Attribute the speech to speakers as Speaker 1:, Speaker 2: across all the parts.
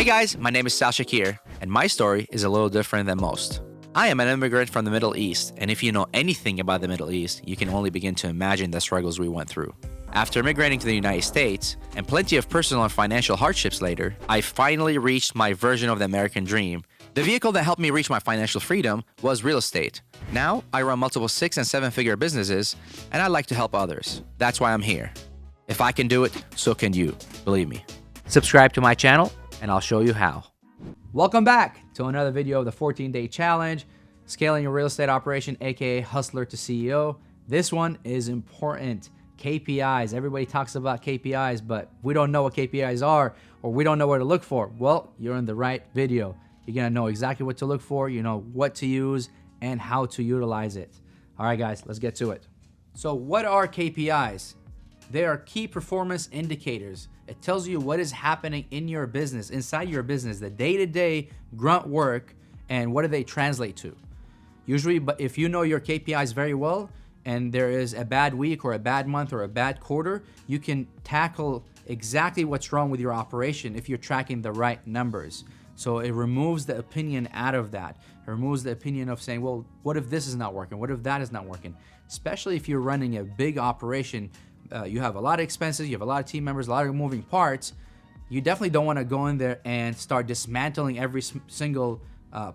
Speaker 1: Hey guys, my name is Sal Shakir, and my story is a little different than most. I am an immigrant from the Middle East, and if you know anything about the Middle East, you can only begin to imagine the struggles we went through. After immigrating to the United States, and plenty of personal and financial hardships later, I finally reached my version of the American dream. The vehicle that helped me reach my financial freedom was real estate. Now, I run multiple 6- and 7-figure businesses, and I like to help others. That's why I'm here. If I can do it, so can you. Believe me. Subscribe to my channel, and I'll show you how.
Speaker 2: Welcome back to another video of the 14-day challenge, scaling your real estate operation, aka hustler to CEO. This one is important. KPIs. Everybody talks about KPIs, but we don't know what KPIs are, or we don't know where to look for. Well, you're in the right video. You're gonna know exactly what to look for, you know what to use, and how to utilize it. All right, guys, let's get to it. So what are KPIs? They are key performance indicators. It tells you what is happening in your business, inside your business, the day-to-day grunt work, and what do they translate to. Usually, but if you know your KPIs very well, and there is a bad week or a bad month or a bad quarter, you can tackle exactly what's wrong with your operation if you're tracking the right numbers. So it removes the opinion out of that. It removes the opinion of saying, well, what if this is not working? What if that is not working? Especially if you're running a big operation, you have a lot of expenses, you have a lot of team members, a lot of moving parts. You definitely don't want to go in there and start dismantling every single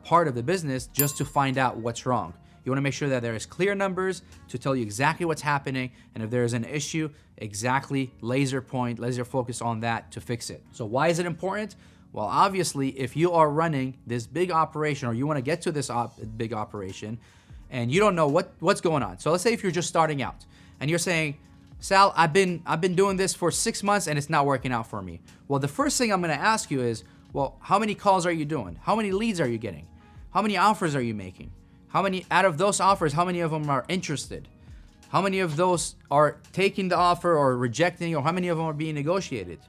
Speaker 2: part of the business just to find out what's wrong. You want to make sure that there is clear numbers to tell you exactly what's happening, and if there is an issue, exactly laser focus on that to fix it. So why is it important? Well, obviously, if you are running this big operation, or you want to get to this big operation, and you don't know what's going on. So let's say if you're just starting out, and you're saying, Sal, I've been doing this for 6 months and it's not working out for me. Well, the first thing I'm going to ask you is, well, how many calls are you doing? How many leads are you getting? How many offers are you making? How many out of those offers, how many of them are interested? How many of those are taking the offer or rejecting, or how many of them are being negotiated?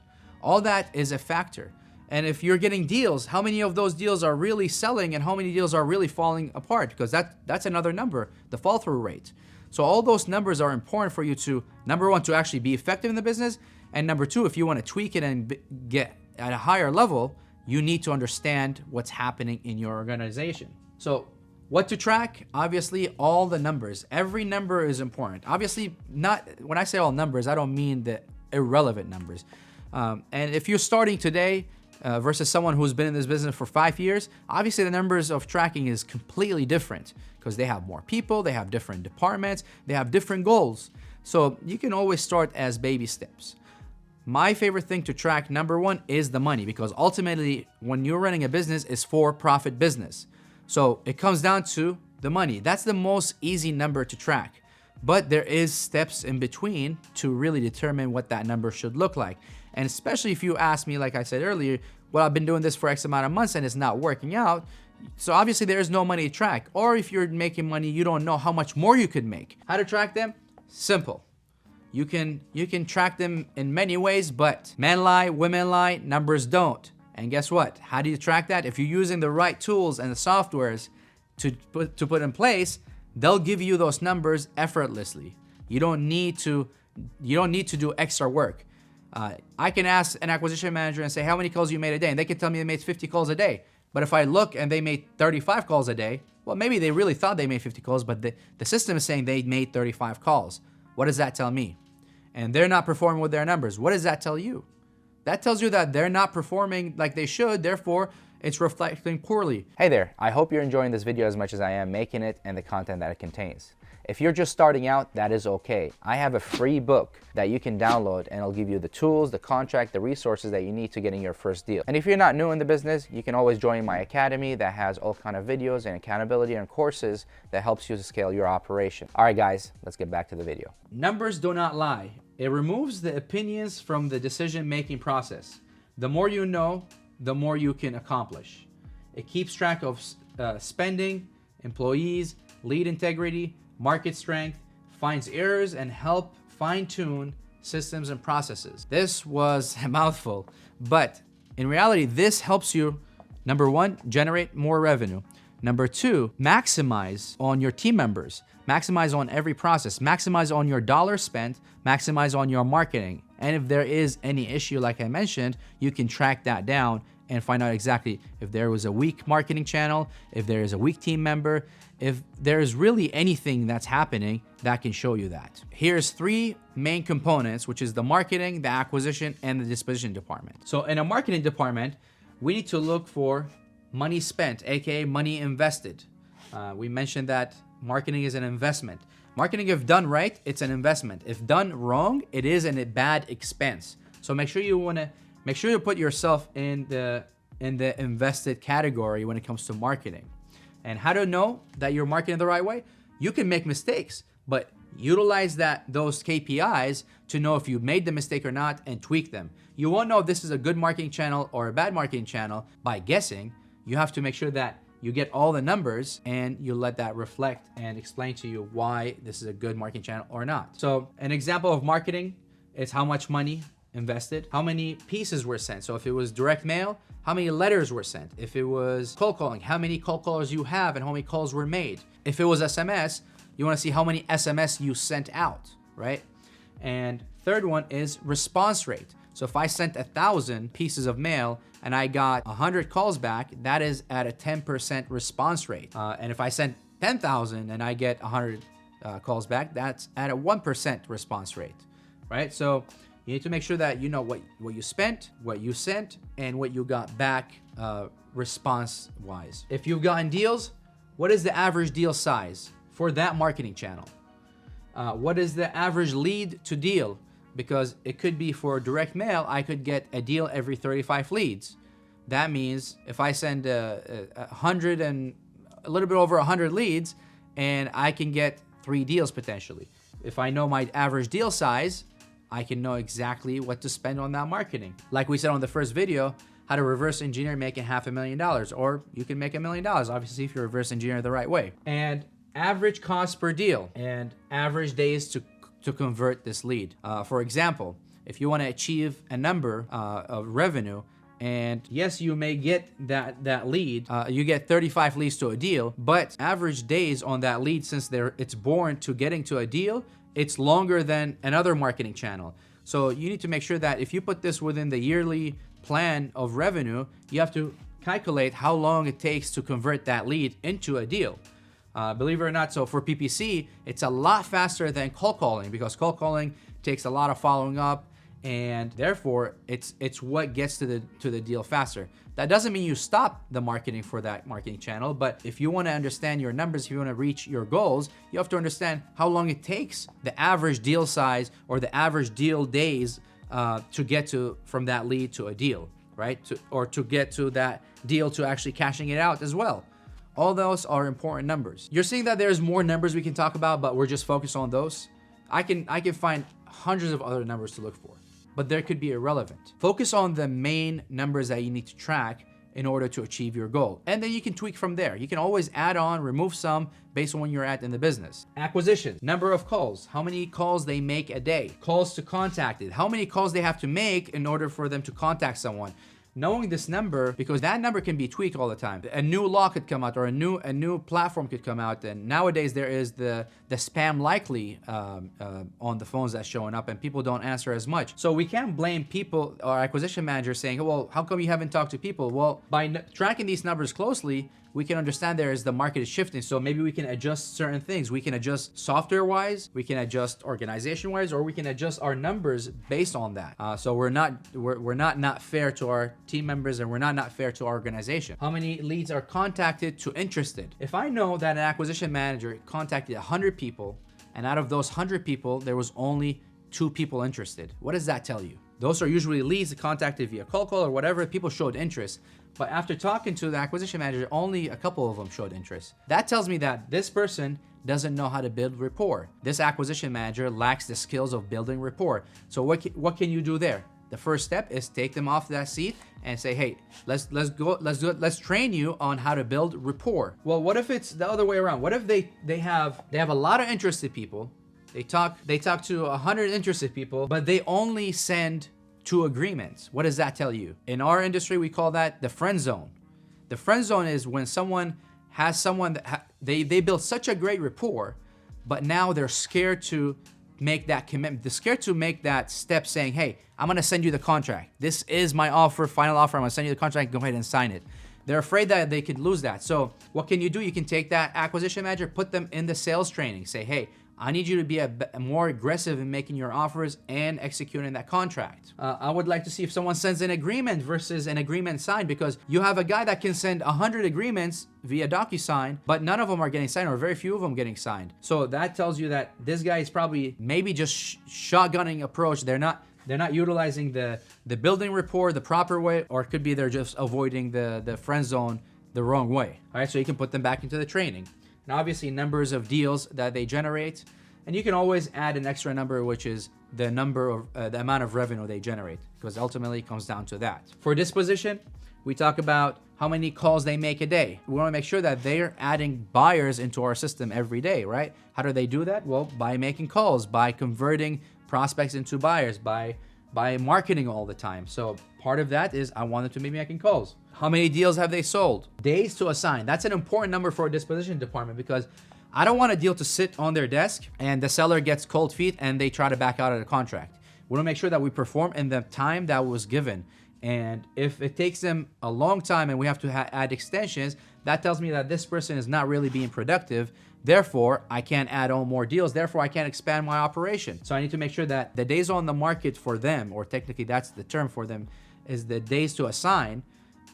Speaker 2: All that is a factor. And if you're getting deals, how many of those deals are really selling and how many deals are really falling apart? Because that's another number, the fall through rate. So all those numbers are important for you to, number one, to actually be effective in the business. And number two, if you want to tweak it and get at a higher level, you need to understand what's happening in your organization. So what to track? Obviously, all the numbers. Every number is important. Obviously, not when I say all numbers, I don't mean the irrelevant numbers. And if you're starting today versus someone who's been in this business for 5 years, obviously the numbers of tracking is completely different because they have more people, they have different departments, they have different goals. So you can always start as baby steps. My favorite thing to track, number one, is the money, because ultimately when you're running a business, it's for-profit business. So it comes down to the money. That's the most easy number to track. But there is steps in between to really determine what that number should look like. And especially if you ask me, like I said earlier, well, I've been doing this for X amount of months and it's not working out. So obviously there is no money to track. Or if you're making money, you don't know how much more you could make. How to track them? Simple. You can track them in many ways, but men lie, women lie, numbers don't. And guess what? How do you track that? If you're using the right tools and the softwares to put in place, they'll give you those numbers effortlessly. You don't need to do extra work. I can ask an acquisition manager and say, how many calls you made a day? And they can tell me they made 50 calls a day. But if I look and they made 35 calls a day, well, maybe they really thought they made 50 calls, but the system is saying they made 35 calls. What does that tell me? And they're not performing with their numbers. What does that tell you? That tells you that they're not performing like they should, therefore it's reflecting poorly.
Speaker 1: Hey there, I hope you're enjoying this video as much as I am making it and the content that it contains. If you're just starting out, that is okay. I have a free book that you can download and it'll give you the tools, the contract, the resources that you need to get in your first deal. And if you're not new in the business, you can always join my academy that has all kind of videos and accountability and courses that helps you to scale your operation. All right, guys, let's get back to the video.
Speaker 2: Numbers do not lie. It removes the opinions from the decision-making process. The more you know, the more you can accomplish. It keeps track of spending, employees, lead integrity, market strength, finds errors, and help fine-tune systems and processes. This was a mouthful, but in reality, this helps you, number one, generate more revenue. Number two, maximize on your team members, maximize on every process, maximize on your dollars spent, maximize on your marketing. And if there is any issue, like I mentioned, you can track that down and find out exactly if there was a weak marketing channel, if there is a weak team member, if there's really anything that's happening that can show you that. Here's 3 main components, which is the marketing, the acquisition, and the disposition department. So in a marketing department, we need to look for money spent, aka money invested. We mentioned that marketing is an investment. Marketing, if done right, it's an investment. If done wrong, it is a bad expense. So make sure you put yourself in the invested category when it comes to marketing. And how to know that you're marketing the right way? You can make mistakes, but utilize those KPIs to know if you made the mistake or not and tweak them. You won't know if this is a good marketing channel or a bad marketing channel by guessing. You have to make sure that you get all the numbers and you let that reflect and explain to you why this is a good marketing channel or not. So an example of marketing is how much money invested, how many pieces were sent. So if it was direct mail, how many letters were sent? If it was cold calling, how many cold callers you have and how many calls were made? If it was SMS, you want to see how many SMS you sent out, right? And third one is response rate. So if I sent 1,000 pieces of mail and I got 100 calls back, that is at a 10% response rate. And if I sent 10,000 and I get 100 calls back, that's at a 1% response rate, right? So you need to make sure that you know what you spent, what you sent, and what you got back response-wise. If you've gotten deals, what is the average deal size for that marketing channel? What is the average lead to deal? Because it could be for direct mail, I could get a deal every 35 leads. That means if I send 100 and a little bit over 100 leads, and I can get 3 deals potentially. If I know my average deal size, I can know exactly what to spend on that marketing. Like we said on the first video, how to reverse engineer making $500,000, or you can make $1 million, obviously, if you reverse engineer the right way. And average cost per deal and average days to convert this lead. For example, if you want to achieve a number of revenue, and yes, you may get that lead, you get 35 leads to a deal, but average days on that lead, since it's born to getting to a deal, it's longer than another marketing channel. So you need to make sure that if you put this within the yearly plan of revenue, you have to calculate how long it takes to convert that lead into a deal. Believe it or not, so for PPC, it's a lot faster than cold calling, because cold calling takes a lot of following up, and therefore it's what gets to the deal faster. That doesn't mean you stop the marketing for that marketing channel, but if you want to understand your numbers, if you want to reach your goals, you have to understand how long it takes, the average deal size or the average deal days to get from that lead to a deal, right? Or to get to that deal to actually cashing it out as well. All those are important numbers. You're seeing that there's more numbers we can talk about, but we're just focused on those. I can find hundreds of other numbers to look for, but there could be irrelevant. Focus on the main numbers that you need to track in order to achieve your goal. And then you can tweak from there. You can always add on, remove some based on when you're at in the business. Acquisition, number of calls, how many calls they make a day. Calls to contacted, how many calls they have to make in order for them to contact someone. Knowing this number, because that number can be tweaked all the time. A new law could come out, or a new platform could come out, and nowadays there is the spam likely on the phones that's showing up, and people don't answer as much. So we can't blame people or acquisition managers saying, well, how come you haven't talked to people? Well, by tracking these numbers closely, we can understand the market is shifting. So maybe we can adjust certain things. We can adjust software-wise, we can adjust organization-wise, or we can adjust our numbers based on that. So we're not fair to our team members, and we're not fair to our organization. How many leads are contacted to interested? If I know that an acquisition manager contacted 100 people, and out of those 100 people, there was only 2 people interested, what does that tell you? Those are usually leads contacted via cold call or whatever. People showed interest. But after talking to the acquisition manager, only a couple of them showed interest. That tells me that this person doesn't know how to build rapport. This acquisition manager lacks the skills of building rapport. So what can you do there? The first step is take them off that seat and say, hey, let's train you on how to build rapport. Well, what if it's the other way around? What if they have a lot of interested people? They talk to 100 interested people, but they only send 2 agreements. What does that tell you? In our industry, we call that the friend zone. The friend zone is when someone has someone that they build such a great rapport, but now they're scared to make that commitment. They're scared to make that step saying, hey, I'm gonna send you the contract. This is my offer, final offer. I'm gonna send you the contract, go ahead and sign it. They're afraid that they could lose that. So what can you do? You can take that acquisition manager, put them in the sales training. Say, hey, I need you to be a more aggressive in making your offers and executing that contract. I would like to see if someone sends an agreement versus an agreement signed, because you have a guy that can send 100 agreements via DocuSign, but none of them are getting signed, or very few of them getting signed. So that tells you that this guy is probably maybe just shotgunning approach. They're not utilizing the building rapport the proper way, or it could be they're just avoiding the friend zone the wrong way. All right, so you can put them back into the training. And obviously numbers of deals that they generate, and you can always add an extra number, which is the number of the amount of revenue they generate, because ultimately it comes down to that. For disposition, we talk about how many calls they make a day. We want to make sure that they're adding buyers into our system every day, right? How do they do that? Well, by making calls, by converting prospects into buyers, by marketing all the time. So part of that is I want them to be making calls. How many deals have they sold? Days to assign. That's an important number for a disposition department, because I don't want a deal to sit on their desk and the seller gets cold feet and they try to back out of the contract. We want to make sure that we perform in the time that was given. And if it takes them a long time and we have to add extensions, that tells me that this person is not really being productive. Therefore, I can't add on more deals. Therefore, I can't expand my operation. So I need to make sure that the days on the market for them, or technically that's the term for them, is the days to assign,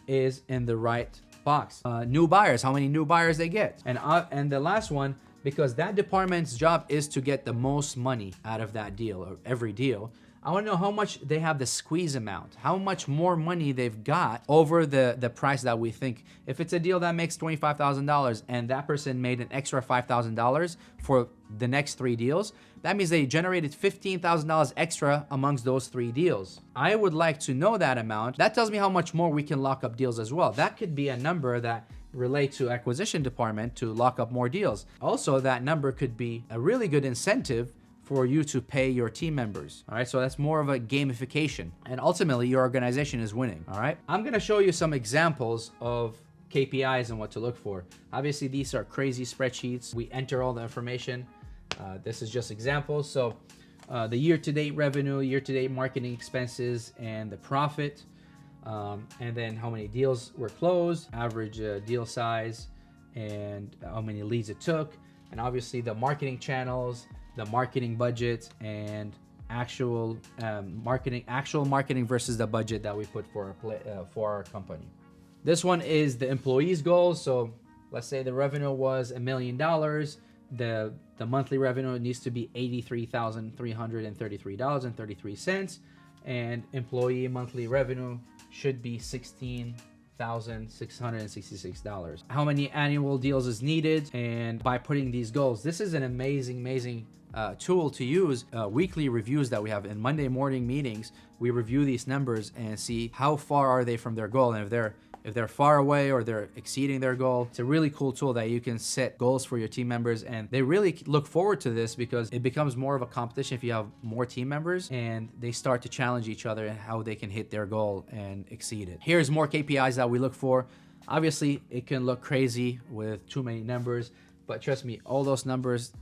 Speaker 2: is in the right box. New buyers, how many new buyers they get. And the last one, because that department's job is to get the most money out of that deal, or every deal, I want to know how much they have the squeeze amount, how much more money they've got over the price that we think. If it's a deal that makes $25,000 and that person made an extra $5,000 for the next 3 deals, that means they generated $15,000 extra amongst those 3 deals. I would like to know that amount. That tells me how much more we can lock up deals as well. That could be a number that relate to acquisition department to lock up more deals. Also, that number could be a really good incentive for you to pay your team members. All right, so that's more of a gamification, and ultimately your organization is winning. All right, I'm gonna show you some examples of KPIs and what to look for. Obviously, these are crazy spreadsheets. We enter all the information. This is just examples. So the year-to-date revenue, year-to-date marketing expenses, and the profit, and then how many deals were closed, average deal size, and how many leads it took, and obviously the marketing channels, the marketing budget, and actual marketing versus the budget that we put for our company. This one is the employees' goals. So let's say the revenue was $1 million. The monthly revenue needs to be $83,333.33, and employee monthly revenue should be $16,666. How many annual deals is needed? And by putting these goals, this is an amazing tool to use. Weekly reviews that we have in Monday morning meetings, we review these numbers and see how far are they from their goal, and if they're far away or they're exceeding their goal. It's a really cool tool that you can set goals for your team members, and they really look forward to this because it becomes more of a competition if you have more team members, and they start to challenge each other and how they can hit their goal and exceed it. Here's more KPIs that we look for. Obviously, it can look crazy with too many numbers, but trust me, all those numbers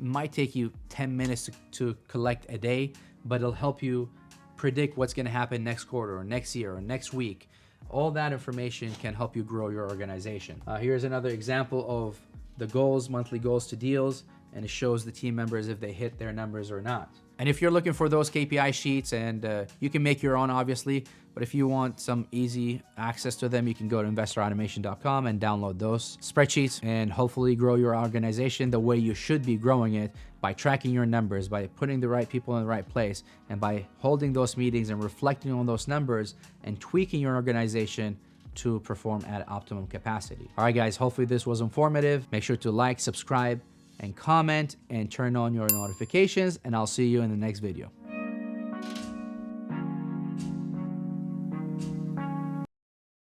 Speaker 2: might take you 10 minutes to collect a day, but it'll help you predict what's going to happen next quarter or next year or next week. All that information can help you grow your organization. Here's another example of the goals, monthly goals to deals, and it shows the team members if they hit their numbers or not. And if you're looking for those KPI sheets, and you can make your own obviously, but if you want some easy access to them, you can go to investorautomation.com and download those spreadsheets and hopefully grow your organization the way you should be growing it, by tracking your numbers, by putting the right people in the right place, and by holding those meetings and reflecting on those numbers and tweaking your organization to perform at optimum capacity. All right, guys, hopefully this was informative. Make sure to like, subscribe, and comment, and turn on your notifications, and I'll see you in the next video.